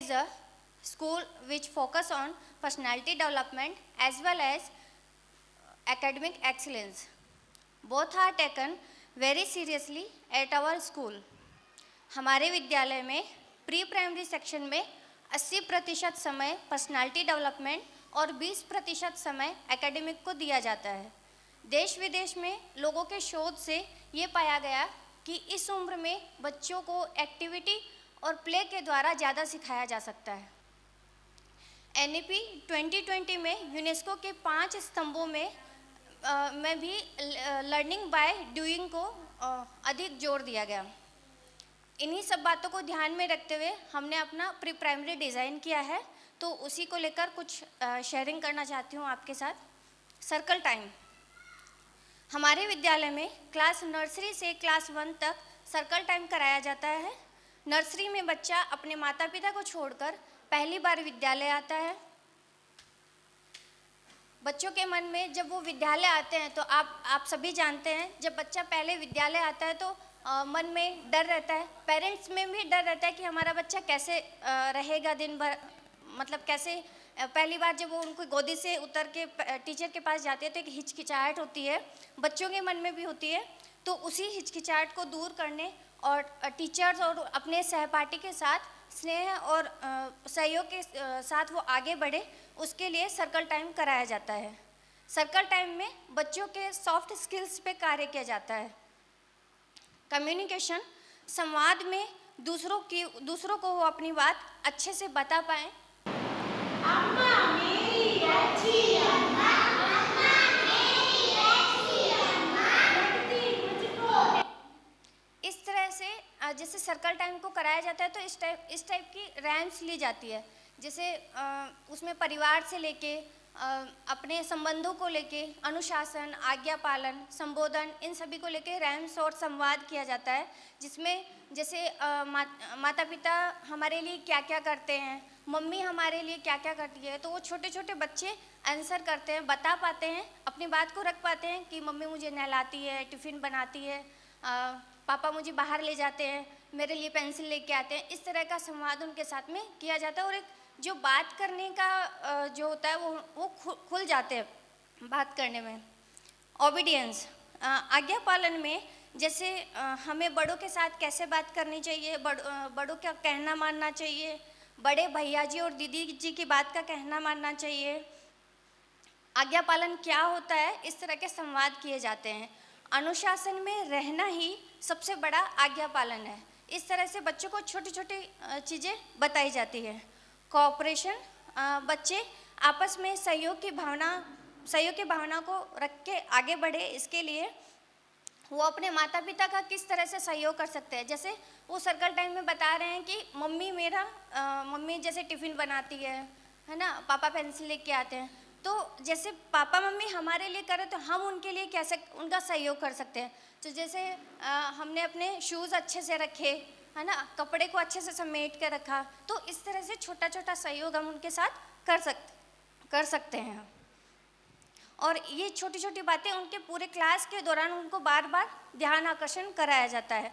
is a school which focus on personality development as well as academic excellence. Both are taken very seriously at our school. हमारे विद्यालय में pre primary section में 80% समय personality development और 20% समय academic को दिया जाता है। देश विदेश में लोगों के शोध से ये पाया गया कि इस उम्र में बच्चों को एक्टिविटी और प्ले के द्वारा ज़्यादा सिखाया जा सकता है। NEP 2020 में यूनेस्को के 5 स्तंभों में भी लर्निंग बाय डूइंग को अधिक जोर दिया गया। इन्हीं सब बातों को ध्यान में रखते हुए हमने अपना प्री प्राइमरी डिज़ाइन किया है, तो उसी को लेकर कुछ शेयरिंग करना चाहती हूँ आपके साथ। सर्कल टाइम हमारे विद्यालय में क्लास नर्सरी से क्लास 1 तक सर्कल टाइम कराया जाता है। नर्सरी में बच्चा अपने माता पिता को छोड़कर पहली बार विद्यालय आता है। बच्चों के मन में जब वो विद्यालय आते हैं तो आप सभी जानते हैं, जब बच्चा पहले विद्यालय आता है तो मन में डर रहता है, पेरेंट्स में भी डर रहता है कि हमारा बच्चा कैसे रहेगा दिन भर, मतलब कैसे। पहली बार जब वो उनको गोदी से उतर के टीचर के पास जाते हैं तो एक हिचकिचाहट होती है, बच्चों के मन में भी होती है। तो उसी हिचकिचाहट को दूर करने और टीचर्स और अपने सहपाठी के साथ स्नेह और सहयोग के साथ वो आगे बढ़े, उसके लिए सर्कल टाइम कराया जाता है। सर्कल टाइम में बच्चों के सॉफ्ट स्किल्स पे कार्य किया जाता है। कम्युनिकेशन, संवाद में दूसरों को वो अपनी बात अच्छे से बता पाएँ। इस तरह से जैसे सर्कल टाइम को कराया जाता है तो इस टाइप की रैम्स ली जाती है। जैसे उसमें परिवार से लेके अपने संबंधों को लेके अनुशासन, आज्ञा पालन, संबोधन, इन सभी को लेके रैम्स और संवाद किया जाता है, जिसमें जैसे माता पिता हमारे लिए क्या क्या करते हैं, मम्मी हमारे लिए क्या क्या करती है, तो वो छोटे छोटे बच्चे आंसर करते हैं, बता पाते हैं, अपनी बात को रख पाते हैं कि मम्मी मुझे नहलाती है, टिफ़िन बनाती है, पापा मुझे बाहर ले जाते हैं, मेरे लिए पेंसिल लेके आते हैं। इस तरह का संवाद उनके साथ में किया जाता है और एक जो बात करने का जो होता है वो खुल जाते हैं बात करने में। ओबीडियंस, आज्ञा पालन में जैसे हमें बड़ों के साथ कैसे बात करनी चाहिए, बड़ों का कहना मानना चाहिए, बड़े भैया जी और दीदी जी की बात का कहना मानना चाहिए। आज्ञा पालन क्या होता है, इस तरह के संवाद किए जाते हैं। अनुशासन में रहना ही सबसे बड़ा आज्ञा पालन है। इस तरह से बच्चों को छोटी छोटी चीज़ें बताई जाती है। कोऑपरेशन, बच्चे आपस में सहयोग की भावना को रख के आगे बढ़े, इसके लिए वो अपने माता पिता का किस तरह से सहयोग कर सकते हैं। जैसे वो सर्कल टाइम में बता रहे हैं कि मम्मी जैसे टिफ़िन बनाती है ना, पापा पेंसिल लेके आते हैं, तो जैसे पापा मम्मी हमारे लिए करें तो हम उनके लिए कैसे उनका सहयोग कर सकते हैं। तो जैसे हमने अपने शूज़ अच्छे से रखे, है ना, कपड़े को अच्छे से समेट के रखा, तो इस तरह से छोटा छोटा सहयोग हम उनके साथ कर सकते हैं। और ये छोटी छोटी बातें उनके पूरे क्लास के दौरान उनको बार बार ध्यान आकर्षण कराया जाता है।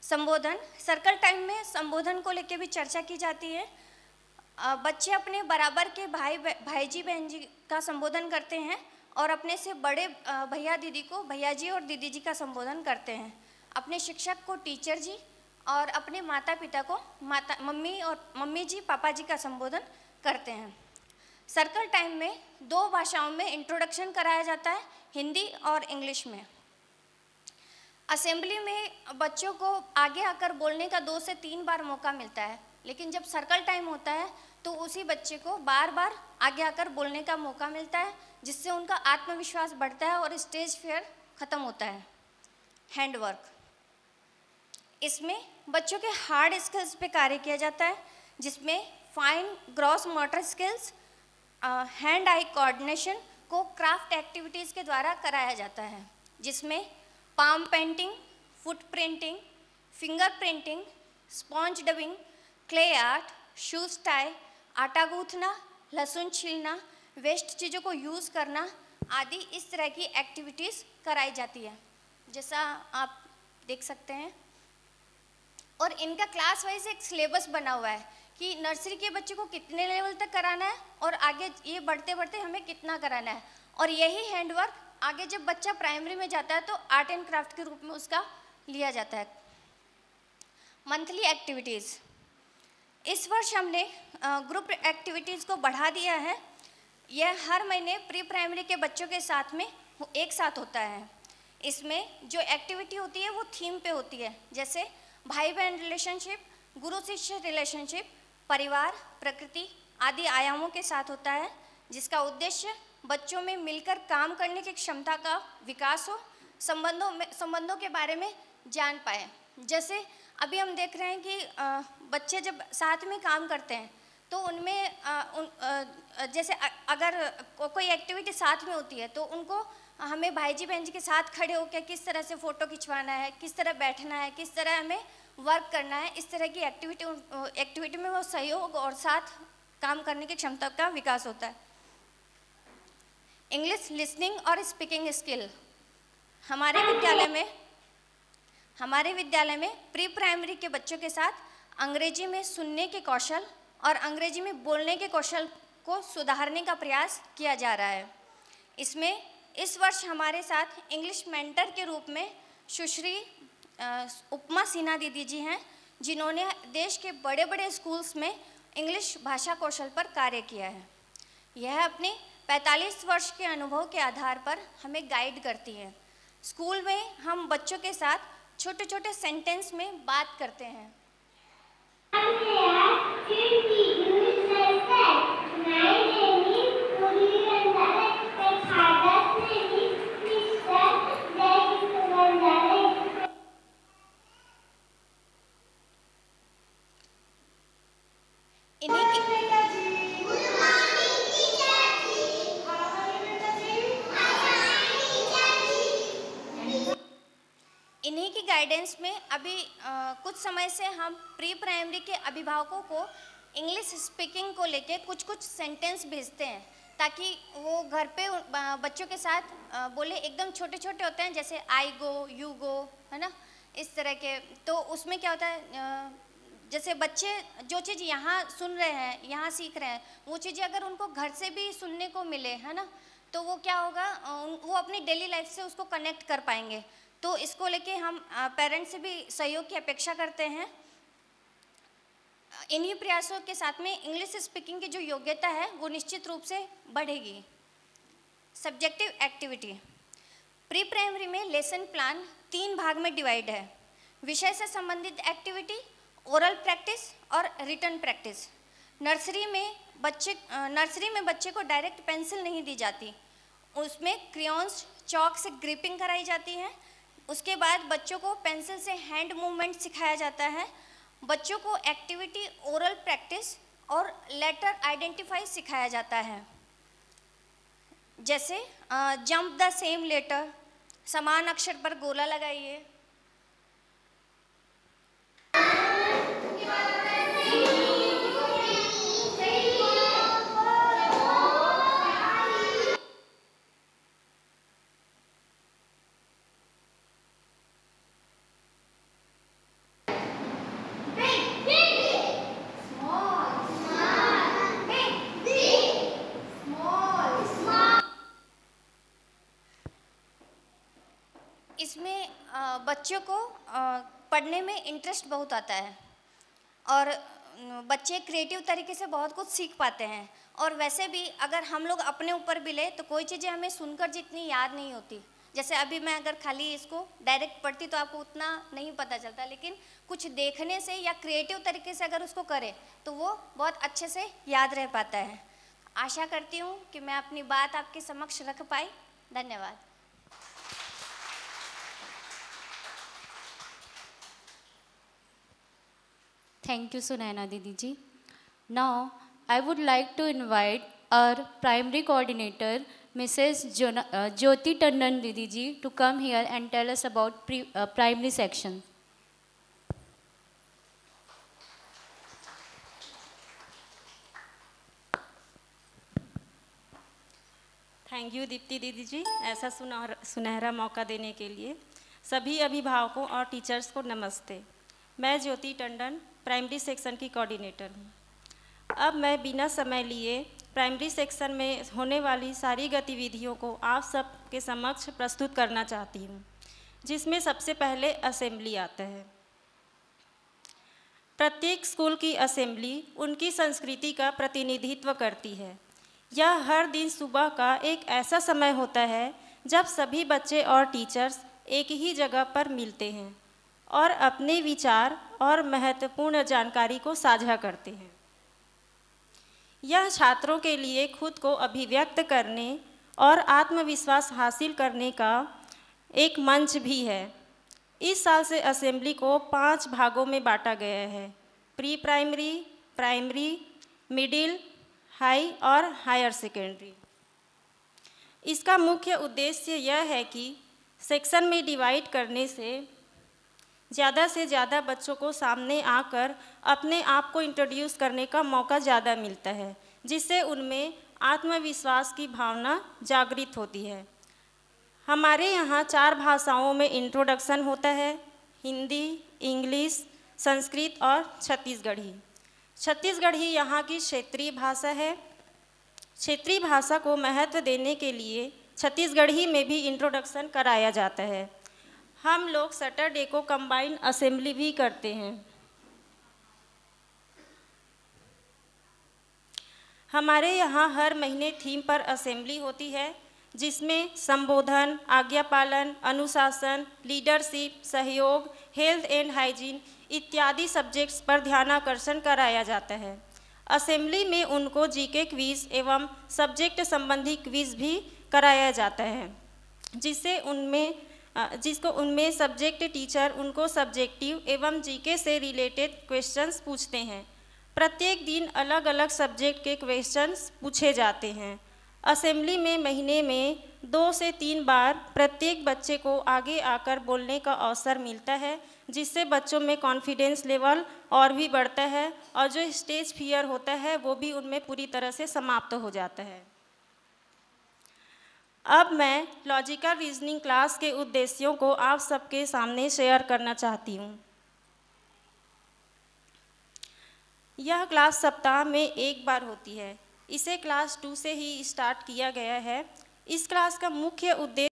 संबोधन, सर्कल टाइम में संबोधन को लेकर भी चर्चा की जाती है। बच्चे अपने बराबर के भाई जी बहन जी का संबोधन करते हैं और अपने से बड़े भैया दीदी को भैया जी और दीदी जी का संबोधन करते हैं। अपने शिक्षक को टीचर जी और अपने माता पिता को मम्मी जी पापा जी का संबोधन करते हैं। सर्कल टाइम में 2 भाषाओं में इंट्रोडक्शन कराया जाता है, हिंदी और इंग्लिश में। असेंबली में बच्चों को आगे आकर बोलने का 2 से 3 बार मौका मिलता है, लेकिन जब सर्कल टाइम होता है तो उसी बच्चे को बार बार आगे आकर बोलने का मौका मिलता है, जिससे उनका आत्मविश्वास बढ़ता है और स्टेज फियर ख़त्म होता है। हैंडवर्क, इसमें बच्चों के हार्ड स्किल्स पे कार्य किया जाता है, जिसमें fine gross motor skills, hand eye coordination को क्राफ्ट एक्टिविटीज़ के द्वारा कराया जाता है, जिसमें palm painting, foot printing, finger printing, sponge dubbing, clay art, shoes tie, आटा गूंथना, लहसुन छीलना, वेस्ट चीज़ों को यूज़ करना आदि इस तरह की एक्टिविटीज़ कराई जाती है, जैसा आप देख सकते हैं। और इनका क्लास वाइज एक सिलेबस बना हुआ है कि नर्सरी के बच्चे को कितने लेवल तक कराना है और आगे ये बढ़ते बढ़ते हमें कितना कराना है। और यही हैंडवर्क आगे जब बच्चा प्राइमरी में जाता है तो आर्ट एंड क्राफ्ट के रूप में उसका लिया जाता है। मंथली एक्टिविटीज़, इस वर्ष हमने ग्रुप एक्टिविटीज़ को बढ़ा दिया है। यह हर महीने प्री प्राइमरी के बच्चों के साथ में एक साथ होता है। इसमें जो एक्टिविटी होती है वो थीम पे होती है, जैसे भाई बहन रिलेशनशिप, गुरु शिष्य रिलेशनशिप, परिवार, प्रकृति आदि आयामों के साथ होता है, जिसका उद्देश्य बच्चों में मिलकर काम करने की क्षमता का विकास हो, संबंधों के बारे में जान पाए। जैसे अभी हम देख रहे हैं कि बच्चे जब साथ में काम करते हैं तो उनमें जैसे अगर कोई एक्टिविटी साथ में होती है तो उनको हमें भाई जी बहन जी के साथ खड़े होकर किस तरह से फ़ोटो खिंचवाना है, किस तरह बैठना है, किस तरह हमें वर्क करना है, इस तरह की एक्टिविटी में वो सहयोग और साथ काम करने की क्षमता का विकास होता है। इंग्लिश लिसनिंग और स्पीकिंग स्किल, हमारे विद्यालय में प्री प्राइमरी के बच्चों के साथ अंग्रेजी में सुनने के कौशल और अंग्रेजी में बोलने के कौशल को सुधारने का प्रयास किया जा रहा है। इसमें इस वर्ष हमारे साथ इंग्लिश मेंटर के रूप में सुश्री उपमा सिन्हा दीदी जी हैं, जिन्होंने देश के बड़े बड़े स्कूल्स में इंग्लिश भाषा कौशल पर कार्य किया है। यह अपने 45 वर्ष के अनुभव के आधार पर हमें गाइड करती है। स्कूल में हम बच्चों के साथ छोटे छोटे सेंटेंस में बात करते हैं। इन्हीं की गाइडेंस में अभी कुछ समय से हम प्री प्राइमरी के अभिभावकों को इंग्लिश स्पीकिंग को लेके कुछ सेंटेंस भेजते हैं, ताकि वो घर पे बच्चों के साथ बोले। एकदम छोटे छोटे होते हैं, जैसे आई गो, यू गो, है ना, इस तरह के। तो उसमें क्या होता है, जैसे बच्चे जो चीज़ यहाँ सुन रहे हैं, यहाँ सीख रहे हैं, वो चीज़ें अगर उनको घर से भी सुनने को मिले, है ना, तो वो क्या होगा, वो अपनी डेली लाइफ से उसको कनेक्ट कर पाएंगे। तो इसको लेके हम पेरेंट्स से भी सहयोग की अपेक्षा करते हैं। इन्हीं प्रयासों के साथ में इंग्लिश स्पीकिंग की जो योग्यता है वो निश्चित रूप से बढ़ेगी। सब्जेक्टिव एक्टिविटी, प्री प्राइमरी में लेसन प्लान 3 भाग में डिवाइड है। विषय से संबंधित एक्टिविटी, ओरल प्रैक्टिस और रिटन प्रैक्टिस। नर्सरी में बच्चे को डायरेक्ट पेंसिल नहीं दी जाती, उसमें क्रेयॉन्स, चॉक से ग्रिपिंग कराई जाती है। उसके बाद बच्चों को पेंसिल से हैंड मूवमेंट सिखाया जाता है। बच्चों को एक्टिविटी, ओरल प्रैक्टिस और लेटर आइडेंटिफाई सिखाया जाता है, जैसे जंप द सेम लेटर, समान अक्षर पर गोला लगाइए। इसमें बच्चों को पढ़ने में इंटरेस्ट बहुत आता है और बच्चे क्रिएटिव तरीके से बहुत कुछ सीख पाते हैं। और वैसे भी अगर हम लोग अपने ऊपर भी ले तो कोई चीज़ें हमें सुनकर जितनी याद नहीं होती। जैसे अभी मैं अगर खाली इसको डायरेक्ट पढ़ती तो आपको उतना नहीं पता चलता, लेकिन कुछ देखने से या क्रिएटिव तरीके से अगर उसको करें तो वो बहुत अच्छे से याद रह पाता है। आशा करती हूँ कि मैं अपनी बात आपके समक्ष रख पाई। धन्यवाद। Thank you, Sunaina Didi ji. Now, I would like to invite our primary coordinator, Mrs. Jyoti Tandon Didi ji, to come here and tell us about primary section. Thank you Deepti दीदी जी, ऐसा सुनहरा मौका देने के लिए। सभी अभिभावकों और टीचर्स को नमस्ते। मैं ज्योति टंडन प्राइमरी सेक्शन की कोऑर्डिनेटर हूँ। अब मैं बिना समय लिए प्राइमरी सेक्शन में होने वाली सारी गतिविधियों को आप सबके समक्ष प्रस्तुत करना चाहती हूँ, जिसमें सबसे पहले असेंबली आता है। प्रत्येक स्कूल की असेंबली उनकी संस्कृति का प्रतिनिधित्व करती है। यह हर दिन सुबह का एक ऐसा समय होता है जब सभी बच्चे और टीचर्स एक ही जगह पर मिलते हैं और अपने विचार और महत्वपूर्ण जानकारी को साझा करते हैं। यह छात्रों के लिए खुद को अभिव्यक्त करने और आत्मविश्वास हासिल करने का एक मंच भी है। इस साल से असेंबली को 5 भागों में बांटा गया है: pre primary, primary, middle, high और हायर सेकेंडरी। इसका मुख्य उद्देश्य यह है कि सेक्शन में डिवाइड करने से ज़्यादा बच्चों को सामने आकर अपने आप को इंट्रोड्यूस करने का मौका ज़्यादा मिलता है, जिससे उनमें आत्मविश्वास की भावना जागृत होती है। हमारे यहाँ 4 भाषाओं में इंट्रोडक्शन होता है: हिंदी, इंग्लिश, संस्कृत और छत्तीसगढ़ी। छत्तीसगढ़ी यहाँ की क्षेत्रीय भाषा है। क्षेत्रीय भाषा को महत्व देने के लिए छत्तीसगढ़ी में भी इंट्रोडक्शन कराया जाता है। हम लोग सैटरडे को कंबाइंड असेंबली भी करते हैं। हमारे यहाँ हर महीने थीम पर असेंबली होती है, जिसमें संबोधन, आज्ञा पालन, अनुशासन, लीडरशिप, सहयोग, हेल्थ एंड हाइजीन इत्यादि सब्जेक्ट्स पर ध्यानाकर्षण कराया जाता है। असेंबली में उनको जीके क्विज एवं सब्जेक्ट संबंधी क्विज भी कराया जाता है, जिसको उनमें सब्जेक्ट टीचर उनको सब्जेक्टिव एवं जीके से रिलेटेड क्वेश्चंस पूछते हैं। प्रत्येक दिन अलग अलग सब्जेक्ट के क्वेश्चंस पूछे जाते हैं। असेंबली में महीने में 2 से 3 बार प्रत्येक बच्चे को आगे आकर बोलने का अवसर मिलता है, जिससे बच्चों में कॉन्फिडेंस लेवल और भी बढ़ता है और जो स्टेज फियर होता है वो भी उनमें पूरी तरह से समाप्त हो जाता है। अब मैं लॉजिकल रीजनिंग क्लास के उद्देश्यों को आप सबके सामने शेयर करना चाहती हूँ। यह क्लास सप्ताह में 1 बार होती है। इसे क्लास 2 से ही स्टार्ट किया गया है। इस क्लास का मुख्य उद्देश्य